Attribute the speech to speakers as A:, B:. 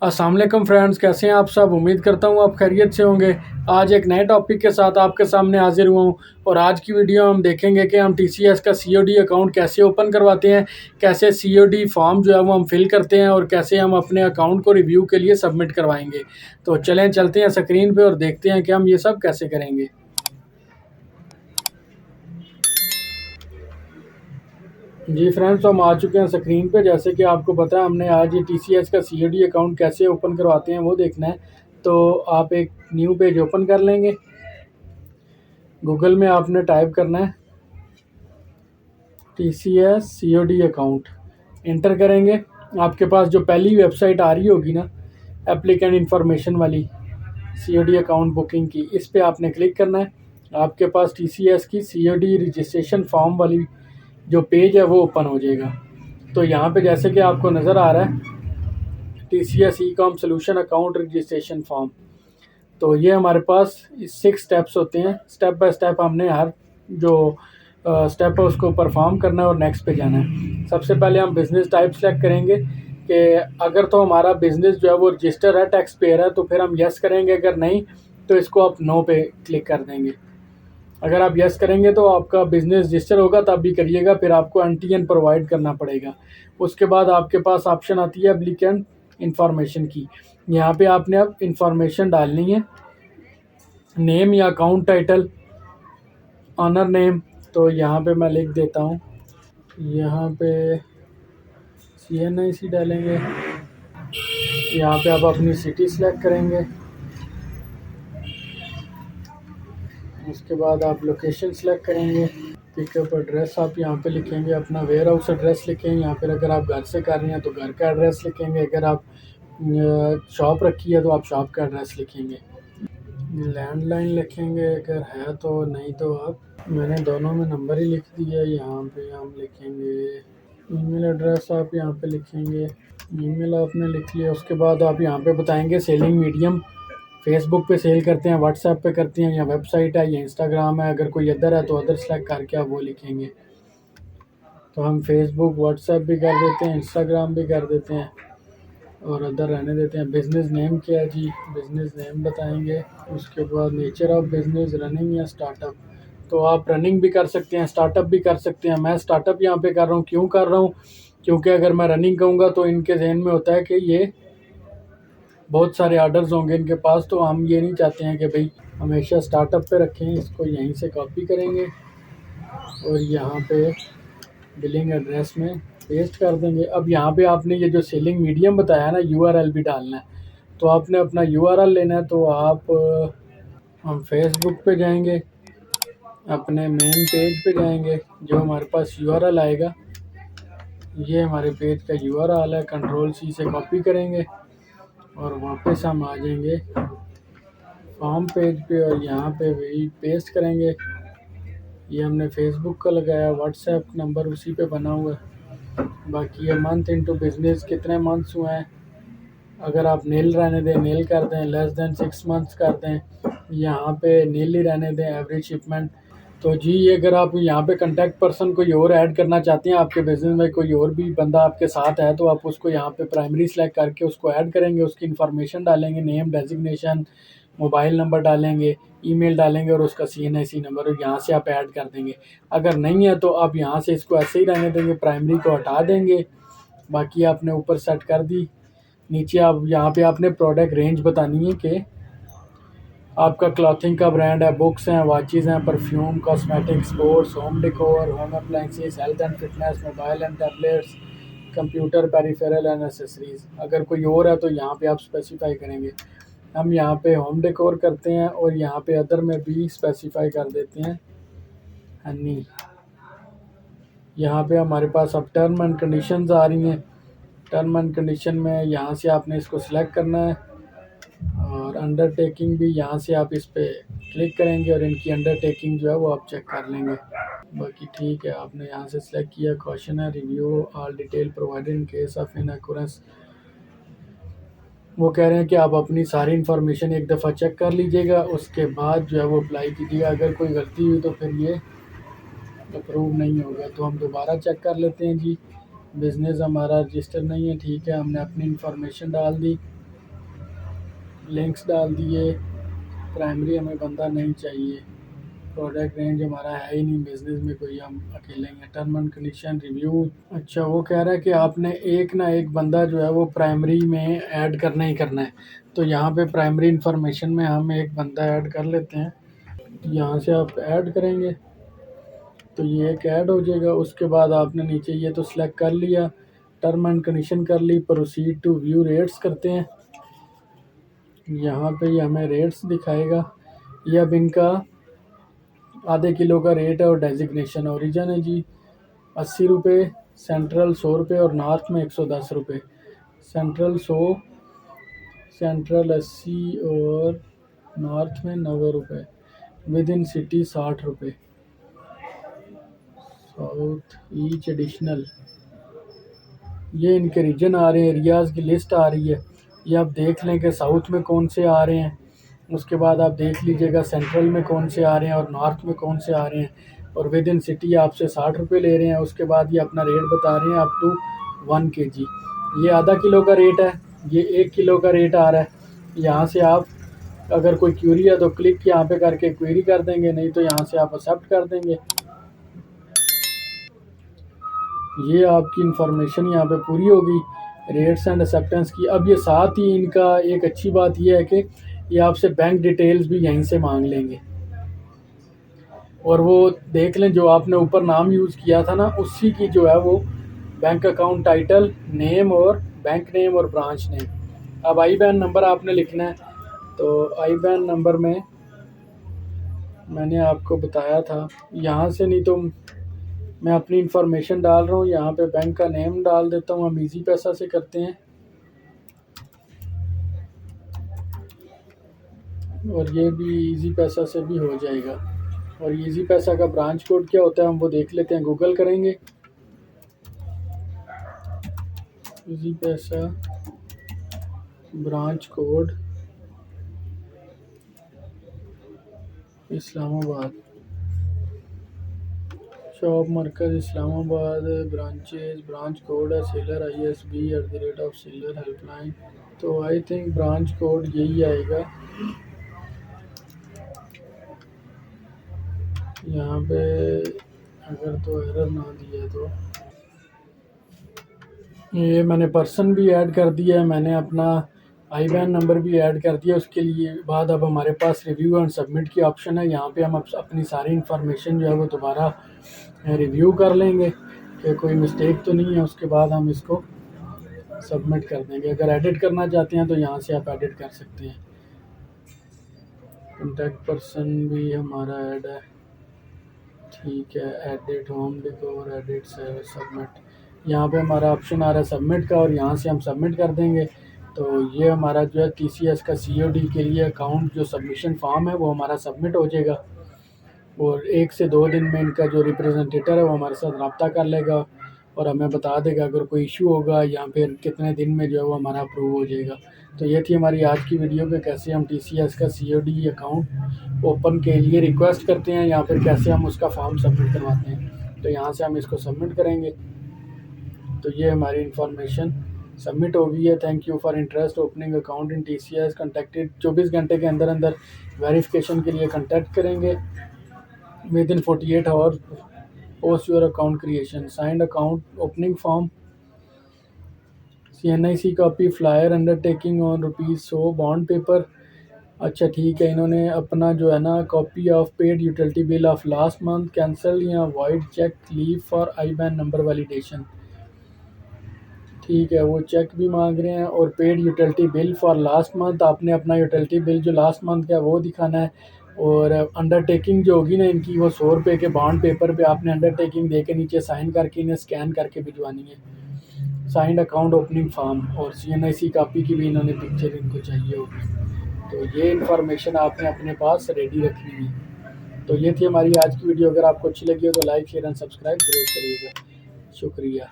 A: अस्सलाम वालेकुम फ्रेंड्स, कैसे हैं आप सब। उम्मीद करता हूँ आप खैरियत से होंगे। आज एक नए टॉपिक के साथ आपके सामने हाजिर हुआ हूँ और आज की वीडियो हम देखेंगे कि हम टीसीएस का सीओडी अकाउंट कैसे ओपन करवाते हैं, कैसे सीओडी फॉर्म जो है वो हम फिल करते हैं और कैसे हम अपने अकाउंट को रिव्यू के लिए सबमिट करवाएंगे। तो चलें चलते हैं स्क्रीन पर और देखते हैं कि हम ये सब कैसे करेंगे। जी फ्रेंड्स, तो हम आ चुके हैं स्क्रीन पे। जैसे कि आपको पता है हमने आज ये टीसीएस का सीओडी अकाउंट कैसे ओपन करवाते हैं वो देखना है। तो आप एक न्यू पेज ओपन कर लेंगे। गूगल में आपने टाइप करना है टीसीएस सीओडी अकाउंट, इंटर करेंगे। आपके पास जो पहली वेबसाइट आ रही होगी ना, एप्लीकेंट इन्फॉर्मेशन वाली, सीओडी अकाउंट बुकिंग की, इस पे आपने क्लिक करना है। आपके पास टीसीएस की सीओडी रजिस्ट्रेशन फॉर्म वाली जो पेज है वो ओपन हो जाएगा। तो यहाँ पे जैसे कि आपको नज़र आ रहा है TCS e com solution account registration form. तो ये हमारे पास 6 स्टेप्स होते हैं। स्टेप बाय स्टेप हमने हर जो स्टेप है उसको परफॉर्म करना है और नेक्स्ट पे जाना है। सबसे पहले हम बिज़नेस टाइप सेलेक्ट करेंगे कि अगर तो हमारा बिज़नेस जो है वो रजिस्टर है, टैक्स पेयर है, तो फिर हम यस करेंगे। अगर नहीं तो इसको आप नो पे क्लिक कर देंगे। अगर आप यस करेंगे तो आपका बिज़नेस रजिस्टर होगा, तब भी करिएगा, फिर आपको एनटीएन प्रोवाइड करना पड़ेगा। उसके बाद आपके पास ऑप्शन आती है एप्लीकेंट इन्फॉर्मेशन की। यहाँ पे आपने अब इंफॉर्मेशन डालनी है, नेम या अकाउंट टाइटल, ऑनर नेम। तो यहाँ पे मैं लिख देता हूँ, यहाँ पे CNIC डालेंगे। यहाँ पे आप अपनी सिटी सेलेक्ट करेंगे। उसके बाद आप लोकेशन सेलेक्ट करेंगे। पिकअप एड्रेस आप यहाँ पे लिखेंगे, अपना वेयर हाउस एड्रेस लिखेंगे। यहाँ पर अगर आप घर से कर रहे हैं तो घर का एड्रेस लिखेंगे, अगर आप शॉप रखी है तो आप शॉप का एड्रेस लिखेंगे। लैंडलाइन लिखेंगे अगर है तो, नहीं तो आप, मैंने दोनों में नंबर ही लिख दिया। यहाँ पे हम लिखेंगे ईमेल एड्रेस, आप यहाँ पे लिखेंगे, ईमेल आपने लिख लिया। उसके बाद आप यहाँ पे बताएंगे सेलिंग मीडियम, फेसबुक पे सेल करते हैं, व्हाट्सएप पे करते हैं, या वेबसाइट है या इंस्टाग्राम है। अगर कोई अदर है तो अदर सेलेक्ट करके आप वो लिखेंगे। तो हम फेसबुक व्हाट्सएप भी कर देते हैं, इंस्टाग्राम भी कर देते हैं और अदर रहने देते हैं। बिज़नेस नेम क्या है जी, बिज़नेस नेम बताएंगे। उसके बाद नेचर ऑफ बिज़नेस, रनिंग या स्टार्टअप। तो आप रनिंग भी कर सकते हैं, स्टार्टअप भी कर सकते हैं। मैं स्टार्टअप यहाँ पे कर रहा हूँ। क्यों कर रहा हूँ? क्योंकि अगर मैं रनिंग कहूँगा तो इनके जहन में होता है कि ये बहुत सारे ऑर्डर्स होंगे इनके पास, तो हम ये नहीं चाहते हैं कि भाई हमेशा स्टार्टअप पे रखें। इसको यहीं से कॉपी करेंगे और यहाँ पे बिलिंग एड्रेस में पेस्ट कर देंगे। अब यहाँ पे आपने ये जो सेलिंग मीडियम बताया ना, यूआरएल भी डालना है। तो आपने अपना यूआरएल लेना है। तो आप हम फेसबुक पे जाएंगे, अपने मेन पेज पे जाएंगे, जो हमारे पास यूआरएल आएगा ये हमारे पेज का यूआरएल है। कंट्रोल C से कॉपी करेंगे और वापस हम आ जाएंगे फॉर्म पेज पे और यहाँ पे वही पेस्ट करेंगे। ये हमने फेसबुक का लगाया, व्हाट्सएप नंबर उसी पे बना हुआ है। बाकी ये मंथ इनटू बिज़नेस कितने मंथ्स हुए हैं, अगर आप नील रहने दें नील कर दें, लेस देन 6 मंथ्स कर दें, यहाँ पे नील ही रहने दें, एवरेज शिपमेंट। तो जी अगर आप यहाँ पे कांटेक्ट पर्सन कोई और ऐड करना चाहते हैं, आपके बिज़नेस में कोई और भी बंदा आपके साथ है, तो आप उसको यहाँ पे प्राइमरी सेलेक्ट करके उसको ऐड करेंगे। उसकी इन्फॉर्मेशन डालेंगे, नेम, डेजिग्नेशन, मोबाइल नंबर डालेंगे, ईमेल डालेंगे और उसका CNIC नंबर, और यहाँ से आप ऐड कर देंगे। अगर नहीं है तो आप यहाँ से इसको ऐसे ही रहने देंगे, प्राइमरी को हटा देंगे। बाकी आपने ऊपर सेट कर दी। नीचे आप यहाँ पे आपने प्रोडक्ट रेंज बतानी है कि आपका क्लॉथिंग का ब्रांड है, बुक्स हैं, वॉचेज़ हैं, perfume, cosmetics, sports, home decor, home appliances, health and fitness, mobile and tablets, computer, peripheral and accessories. अगर कोई और है तो यहाँ पे आप स्पेसिफाई करेंगे। हम यहाँ पे होम डेकोर करते हैं और यहाँ पे अदर में भी स्पेसिफाई कर देते हैं हनी। यहाँ पे हमारे पास अब टर्म एंड कंडीशंस आ रही हैं। टर्म एंड कंडीशन में यहाँ से आपने इसको सिलेक्ट करना है और अंडरटेकिंग भी यहाँ से आप इस पर क्लिक करेंगे और इनकी अंडरटेकिंग जो है वो आप चेक कर लेंगे। बाकी ठीक है, आपने यहाँ से सिलेक्ट किया। क्वेश्चन है review all detail provided in case of inaccuracy. वो कह रहे हैं कि आप अपनी सारी इन्फॉर्मेशन एक दफ़ा चेक कर लीजिएगा, उसके बाद जो है वो अप्लाई कीजिएगा। अगर कोई गलती हुई तो फिर ये अप्रूव नहीं होगा। तो हम दोबारा चेक कर लेते हैं जी। बिज़नेस हमारा रजिस्टर नहीं है, ठीक है, हमने अपनी इन्फॉर्मेशन डाल दी। लिंक्स डाल दिए। प्राइमरी हमें बंदा नहीं चाहिए, प्रोडक्ट रेंज हमारा है ही नहीं बिज़नेस में कोई, हम अकेले हैं। टर्म एंड कंडीशन रिव्यू, अच्छा वो कह रहा है कि आपने एक ना एक बंदा जो है वो प्राइमरी में ऐड करना ही करना है। तो यहाँ पे प्राइमरी इंफॉर्मेशन में हम एक बंदा ऐड कर लेते हैं। यहाँ से आप ऐड करेंगे तो ये एक ऐड हो जाएगा। उसके बाद आपने नीचे ये तो सिलेक्ट कर लिया, टर्म एंड कंडीशन कर ली, प्रोसीड टू व्यू रेट्स करते हैं। यहाँ पे ये हमें रेट्स दिखाएगा। ये अब इनका आधे किलो का रेट है और डेजिग्नेशन ओरिजिन है जी 80 रुपये, सेंट्रल 100 रुपये और नॉर्थ में 110 रुपये। सेंट्रल 100, सेंट्रल 80 और नॉर्थ में 90 रुपये। विद इन सिटी 60 रुपये। साउथ ईच एडिशनल, ये इनके रीजन आ रहे हैं, एरियाज़ की लिस्ट आ रही है। ये आप देख लें कि साउथ में कौन से आ रहे हैं। उसके बाद आप देख लीजिएगा सेंट्रल में कौन से आ रहे हैं और नॉर्थ में कौन से आ रहे हैं। और विद इन सिटी आपसे 60 रुपये ले रहे हैं। उसके बाद ये अपना रेट बता रहे हैं अप टू 1 kg। ये आधा किलो का रेट है, ये 1 किलो का रेट आ रहा है। यहाँ से आप अगर कोई क्यूरी है तो क्लिक यहाँ पे करके क्वेरी कर देंगे, नहीं तो यहाँ से आप एक्सेप्ट कर देंगे। ये आपकी इंफॉर्मेशन यहाँ पे पूरी होगी रेट्स एंड एक्सेप्टेंस की। अब ये साथ ही इनका एक अच्छी बात ये है कि ये आपसे बैंक डिटेल्स भी यहीं से मांग लेंगे। और वो देख लें जो आपने ऊपर नाम यूज़ किया था ना, उसी की जो है वो बैंक अकाउंट टाइटल, नेम और बैंक नेम और ब्रांच नेम। अब IBAN नंबर आपने लिखना है। तो IBAN नंबर में मैंने आपको बताया था, यहाँ से नहीं तो मैं अपनी इंफॉर्मेशन डाल रहा हूँ। यहाँ पे बैंक का नेम डाल देता हूँ। हम इजी पैसा से करते हैं और ये भी इजी पैसा से भी हो जाएगा। और इजी पैसा का ब्रांच कोड क्या होता है हम वो देख लेते हैं, गूगल करेंगे। इजी पैसा branch code Islamabad, shop Markaz Islamabad, branches, branch code है सेलर ISB @सेलर हेल्पलाइन। तो आई थिंक ब्रांच कोड यही आएगा। यहाँ पे अगर तो एरर ना दिया तो ये मैंने पर्सन भी ऐड कर दिया है, मैंने अपना IBAN नंबर भी ऐड कर दिया। उसके लिए बाद अब हमारे पास रिव्यू एंड सबमिट की ऑप्शन है। यहाँ पे हम अपनी सारी इन्फॉर्मेशन जो है वो दोबारा रिव्यू कर लेंगे कि कोई मिस्टेक तो नहीं है। उसके बाद हम इसको सबमिट कर देंगे। अगर एडिट करना चाहते हैं तो यहाँ से आप एडिट कर सकते हैं। कॉन्टैक्ट पर्सन भी हमारा ऐड है, ठीक है। एडिट होम डिकोर, एडिट सबमिट, यहाँ पे हमारा ऑप्शन आ रहा है सबमिट का और यहाँ से हम सबमिट कर देंगे। तो ये हमारा जो है TCS का COD के लिए अकाउंट जो सबमिशन फॉर्म है वो हमारा सबमिट हो जाएगा। और 1 से 2 दिन में इनका जो रिप्रेजेंटेटर है वो हमारे साथ रब्ता कर लेगा और हमें बता देगा अगर कोई इशू होगा या फिर कितने दिन में जो है वो हमारा अप्रूव हो जाएगा। तो ये थी हमारी आज की वीडियो कि कैसे हम TCS का COD अकाउंट ओपन के लिए रिक्वेस्ट करते हैं या फिर कैसे हम उसका फॉर्म सबमिट करवाते हैं। तो यहाँ से हम इसको सबमिट करेंगे। तो ये हमारी इंफॉर्मेशन सबमिट हो गई है। Thank you for interest opening account in TCS contacted. 24 घंटे के अंदर अंदर वेरिफिकेशन के लिए कॉन्टैक्ट करेंगे। Within 48 hours post your account creation, signed account opening form, CNIC copy, flyer undertaking on ₹100 bond paper. अच्छा ठीक है, इन्होंने अपना जो है ना copy of paid utility bill of last month cancel या void cheque leave for IBAN number validation, ठीक है। वो चेक भी मांग रहे हैं और paid utility bill for last month, आपने अपना यूटिलिटी बिल जो लास्ट मंथ का है वो दिखाना है। और अंडरटेकिंग जो होगी ना इनकी वो 100 रुपये के बॉन्ड पेपर पे आपने अंडरटेकिंग दे के नीचे साइन करके इन्हें स्कैन करके भिजवानी है। साइंड अकाउंट ओपनिंग फॉर्म और CNIC कॉपी की भी इन्होंने पिक्चर इनको चाहिए होगी। तो ये इन्फॉर्मेशन आपने अपने पास रेडी रखनी है। तो ये थी हमारी आज की वीडियो। अगर आपको अच्छी लगी हो तो लाइक शेयर एंड सब्सक्राइब ज़रूर करिएगा। शुक्रिया।